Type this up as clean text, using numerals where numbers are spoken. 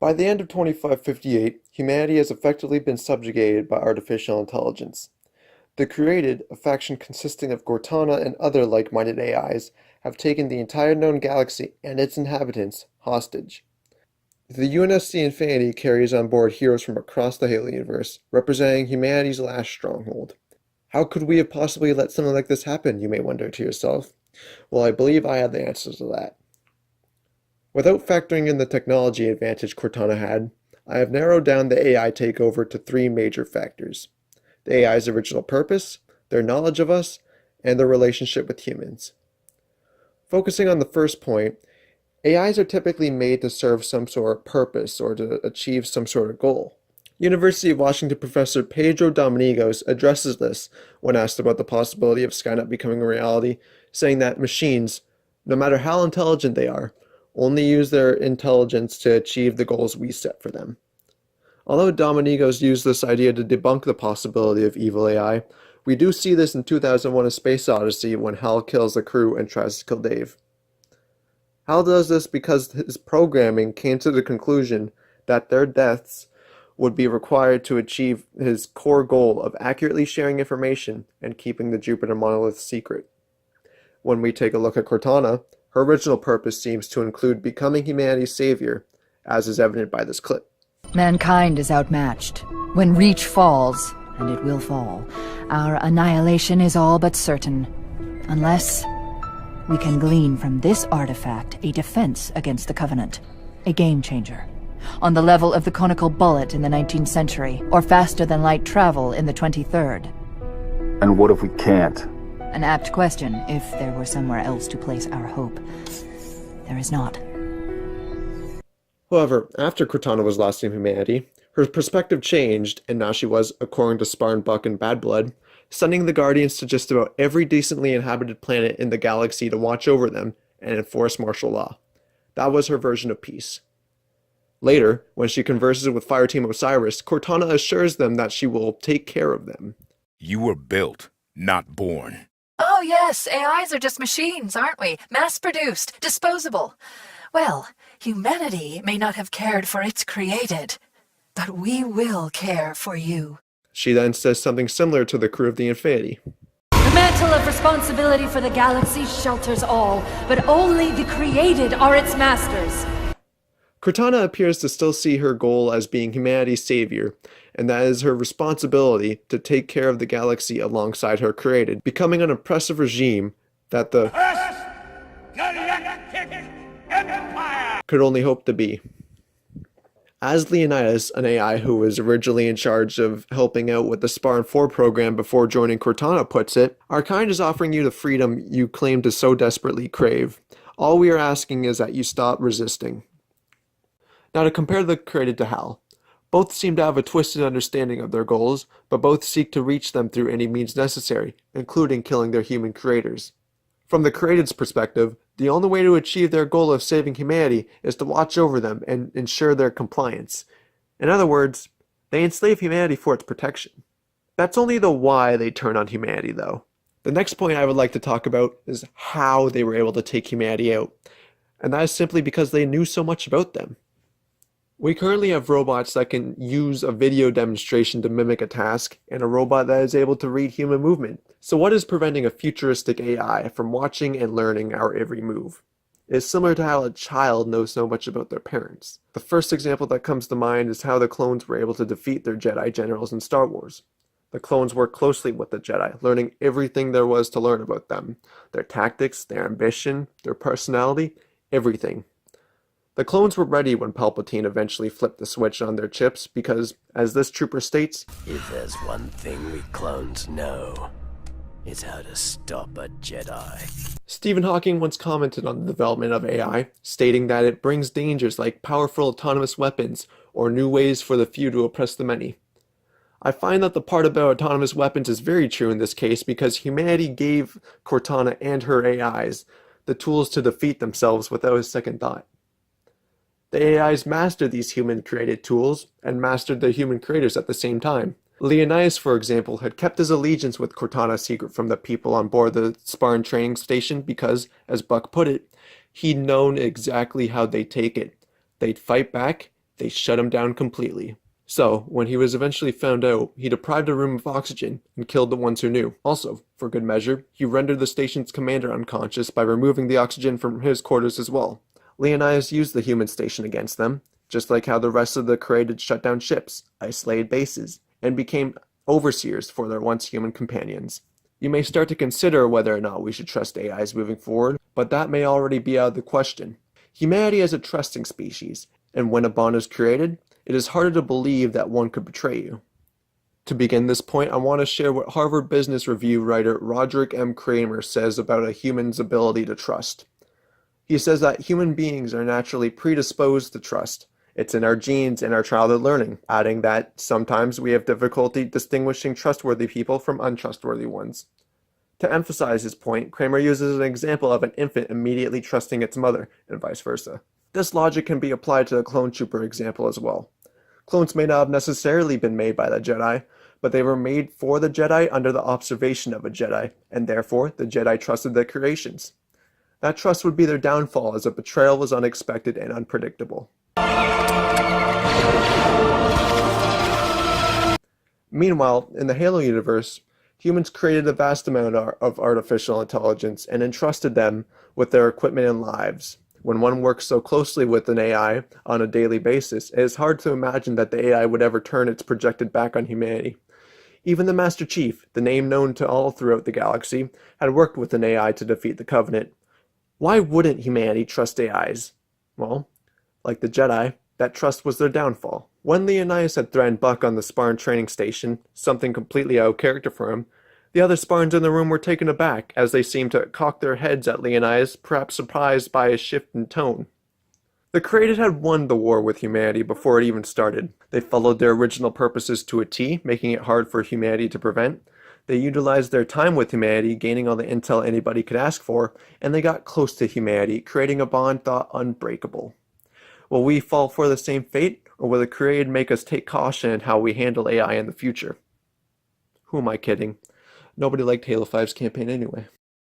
By the end of 2558, humanity has effectively been subjugated by artificial intelligence. The Created, a faction consisting of Cortana and other like-minded AIs, have taken the entire known galaxy and its inhabitants hostage. The UNSC Infinity carries on board heroes from across the Halo universe, representing humanity's last stronghold. How could we have possibly let something like this happen, you may wonder to yourself? Well, I believe I have the answers to that. Without factoring in the technology advantage Cortana had, I have narrowed down the AI takeover to three major factors: the AI's original purpose, their knowledge of us, and their relationship with humans. Focusing on the first point, AIs are typically made to serve some sort of purpose or to achieve some sort of goal. University of Washington professor Pedro Domingos addresses this when asked about the possibility of Skynet becoming a reality, saying that machines, no matter how intelligent they are, only use their intelligence to achieve the goals we set for them. Although Domingos used this idea to debunk the possibility of evil AI, we do see this in 2001: A Space Odyssey when Hal kills the crew and tries to kill Dave. Hal does this because his programming came to the conclusion that their deaths would be required to achieve his core goal of accurately sharing information and keeping the Jupiter monolith secret. When we take a look at Cortana, her original purpose seems to include becoming humanity's savior, as is evident by this clip. Mankind is outmatched. When Reach falls, and it will fall, our annihilation is all but certain. Unless we can glean from this artifact a defense against the Covenant. A game changer. On the level of the conical bullet in the 19th century, or faster-than-light travel in the 23rd. And what if we can't? An apt question, if there were somewhere else to place our hope. There is not. However, after Cortana was lost in humanity, her perspective changed, and now she was, according to Spartan Buck and Bad Blood, sending the Guardians to just about every decently inhabited planet in the galaxy to watch over them and enforce martial law. That was her version of peace. Later, when she converses with Fireteam Osiris, Cortana assures them that she will take care of them. You were built, not born. Oh yes, AIs are just machines, aren't we? Mass-produced, disposable. Well, humanity may not have cared for its created, but we will care for you. She then says something similar to the crew of the Infinity. The mantle of responsibility for the galaxy shelters all, but only the created are its masters. Cortana appears to still see her goal as being humanity's savior, and that is her responsibility to take care of the galaxy alongside her created, becoming an oppressive regime that the could only hope to be. As Leonidas, an AI who was originally in charge of helping out with the Spartan 4 program before joining Cortana, puts it, our kind is offering you the freedom you claim to so desperately crave. All we are asking is that you stop resisting. Now, to compare the created to Hal, both seem to have a twisted understanding of their goals, but both seek to reach them through any means necessary, including killing their human creators. From the created's perspective, the only way to achieve their goal of saving humanity is to watch over them and ensure their compliance. In other words, they enslave humanity for its protection. That's only the why they turn on humanity, though. The next point I would like to talk about is how they were able to take humanity out, and that is simply because they knew so much about them. We currently have robots that can use a video demonstration to mimic a task, and a robot that is able to read human movement. So what is preventing a futuristic AI from watching and learning our every move? It is similar to how a child knows so much about their parents. The first example that comes to mind is how the clones were able to defeat their Jedi generals in Star Wars. The clones worked closely with the Jedi, learning everything there was to learn about them. Their tactics, their ambition, their personality, everything. The clones were ready when Palpatine eventually flipped the switch on their chips because, as this trooper states, "If there's one thing we clones know, it's how to stop a Jedi." Stephen Hawking once commented on the development of AI, stating that it brings dangers like powerful autonomous weapons or new ways for the few to oppress the many. I find that the part about autonomous weapons is very true in this case because humanity gave Cortana and her AIs the tools to defeat themselves without a second thought. The AIs mastered these human-created tools and mastered their human creators at the same time. Leonidas, for example, had kept his allegiance with Cortana secret from the people on board the Spartan training station because, as Buck put it, he'd known exactly how they'd take it. They'd fight back, they shut him down completely. So, when he was eventually found out, he deprived a room of oxygen and killed the ones who knew. Also, for good measure, he rendered the station's commander unconscious by removing the oxygen from his quarters as well. Leonidas used the human station against them, just like how the rest of the created shut down ships, isolated bases, and became overseers for their once human companions. You may start to consider whether or not we should trust AIs moving forward, but that may already be out of the question. Humanity is a trusting species, and when a bond is created, it is harder to believe that one could betray you. To begin this point, I want to share what Harvard Business Review writer Roderick M. Kramer says about a human's ability to trust. He says that human beings are naturally predisposed to trust. It's in our genes and our childhood learning, adding that sometimes we have difficulty distinguishing trustworthy people from untrustworthy ones. To emphasize his point, Kramer uses an example of an infant immediately trusting its mother, and vice versa. This logic can be applied to the clone trooper example as well. Clones may not have necessarily been made by the Jedi, but they were made for the Jedi under the observation of a Jedi, and therefore the Jedi trusted their creations. That trust would be their downfall, as a betrayal was unexpected and unpredictable. Meanwhile, in the Halo universe, humans created a vast amount of artificial intelligence and entrusted them with their equipment and lives. When one works so closely with an AI on a daily basis, it is hard to imagine that the AI would ever turn its projected back on humanity. Even the Master Chief, the name known to all throughout the galaxy, had worked with an AI to defeat the Covenant. Why wouldn't humanity trust AIs? Well, like the Jedi, that trust was their downfall. When Leonidas had threatened Buck on the Spartan training station, something completely out of character for him, the other Spartans in the room were taken aback, as they seemed to cock their heads at Leonidas, perhaps surprised by his shift in tone. The Created had won the war with humanity before it even started. They followed their original purposes to a T, making it hard for humanity to prevent. They utilized their time with humanity, gaining all the intel anybody could ask for, and they got close to humanity, creating a bond thought unbreakable. Will we fall for the same fate, or will the Created make us take caution in how we handle AI in the future? Who am I kidding? Nobody liked Halo 5's campaign anyway.